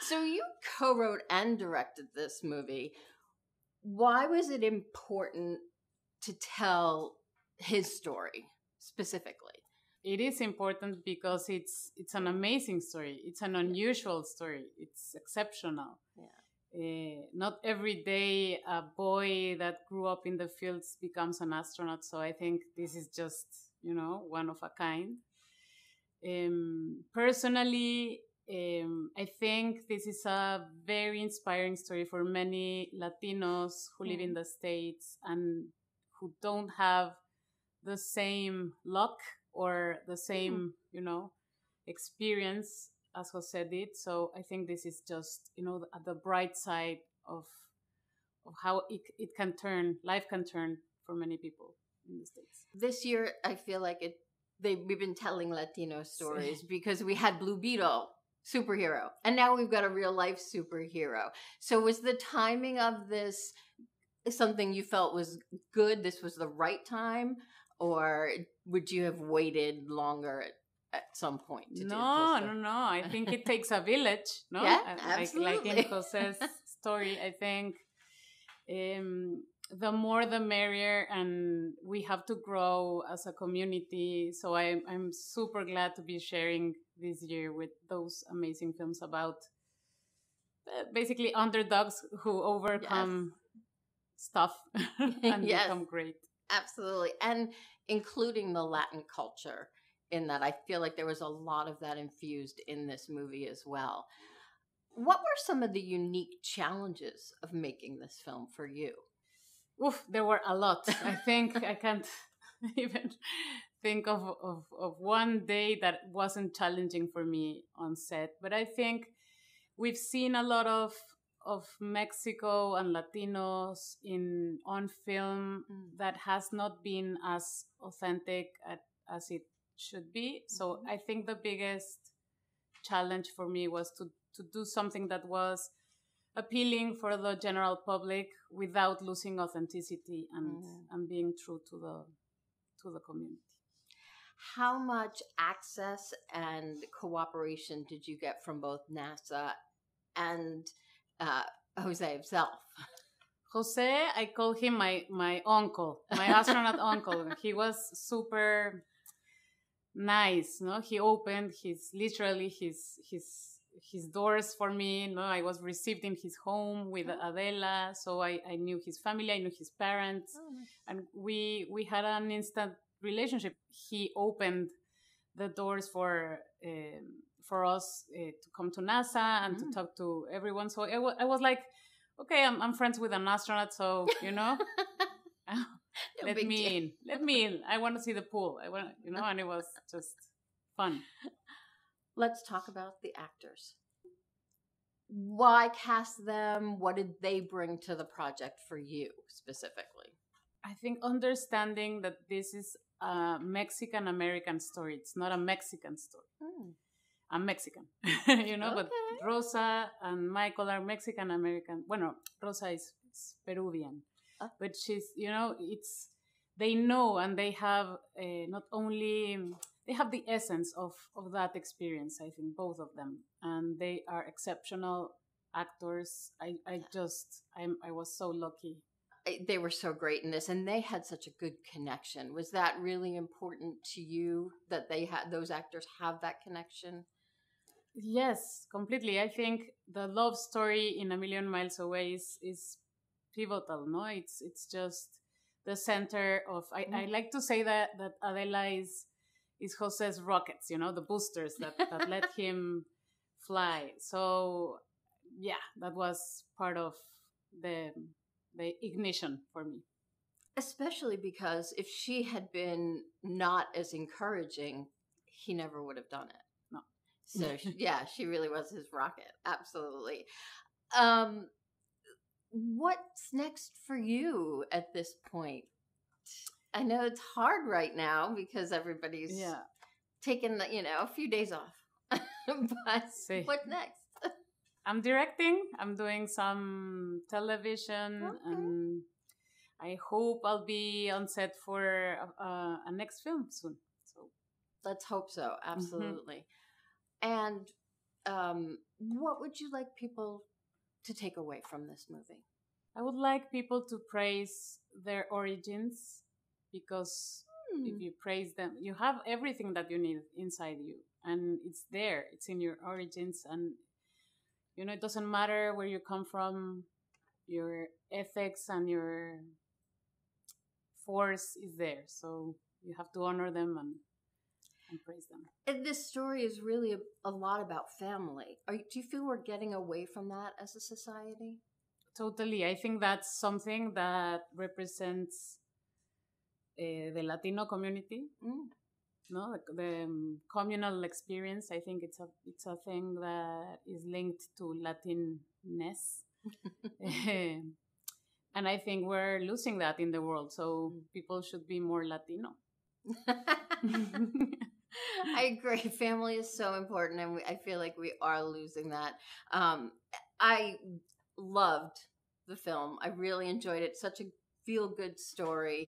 So you co-wrote and directed this movie. Why was it important to tell his story specifically? It is important because it's an amazing story. It's an unusual story. It's exceptional. Yeah. Not every day a boy that grew up in the fields becomes an astronaut. So I think this is just, one of a kind. Personally, I think this is a very inspiring story for many Latinos who live in the States and who don't have the same luck or the same, experience as Jose did. So I think this is just, at the bright side of how it can turn, life can turn for many people in the States. This year, I feel like we've been telling Latino stories because we had Blue Beetle, superhero, and now we've got a real life superhero. So was the timing of this something you felt was good? This was the right time? Or would you have waited longer at some point to do No. I think it takes a village, no? Yeah, absolutely. Like in Jose's story, I think the more the merrier, and we have to grow as a community. So I'm super glad to be sharing this year with those amazing films about basically underdogs who overcome stuff and become great. Absolutely. And including the Latin culture in that. I feel like there was a lot of that infused in this movie as well. What were some of the unique challenges of making this film for you? Oof, there were a lot. I think I can't even think of one day that wasn't challenging for me on set. But I think we've seen a lot of Mexico and Latinos on film that has not been as authentic as it should be. So I think the biggest challenge for me was to do something that was appealing for the general public without losing authenticity and being true to the community. How much access and cooperation did you get from both NASA and Jose himself? Jose, I call him my uncle, my astronaut uncle. He was super nice, no? He opened his doors for me. No, I was received in his home with Adela, so I knew his family, I knew his parents, and we had an instant relationship. He opened the doors for us to come to NASA and to talk to everyone. So I was like, okay, I'm friends with an astronaut, so let me in. I want to see the pool. I want, and it was just fun. Let's talk about the actors. Why cast them? What did they bring to the project for you specifically? I think understanding that this is a Mexican-American story. It's not a Mexican story. I'm Mexican, but Rosa and Michael are Mexican-American. Bueno, Rosa is Peruvian, but she's, they know and they have not only, they have the essence of that experience, I think, both of them. And they are exceptional actors. I was so lucky. They were so great in this, and they had such a good connection. Was that really important to you that those actors have that connection? Yes, completely. I think the love story in A Million Miles Away is pivotal. No, it's just the center of. I like to say that Adela is Jose's rockets. The boosters that let him fly. So yeah, that was part of the ignition for me. Especially because if she had been not as encouraging, he never would have done it. No. So she really was his rocket. Absolutely. What's next for you at this point? I know it's hard right now because everybody's taking a few days off. But what's next? I'm directing. I'm doing some television, and I hope I'll be on set for a next film soon. So let's hope so. Absolutely. And what would you like people to take away from this movie? I would like people to praise their origins, because if you praise them, you have everything that you need inside you, and it's there. It's in your origins, and it doesn't matter where you come from. Your ethics and your force is there, so you have to honor them and praise them. And this story is really a lot about family. Do you feel we're getting away from that as a society? Totally. I think that's something that represents the Latino community. No, the communal experience. I think it's a thing that is linked to Latinness. And I think we're losing that in the world. So people should be more Latino. I agree. Family is so important, and I feel like we are losing that. I loved the film. I really enjoyed it. Such a feel-good story.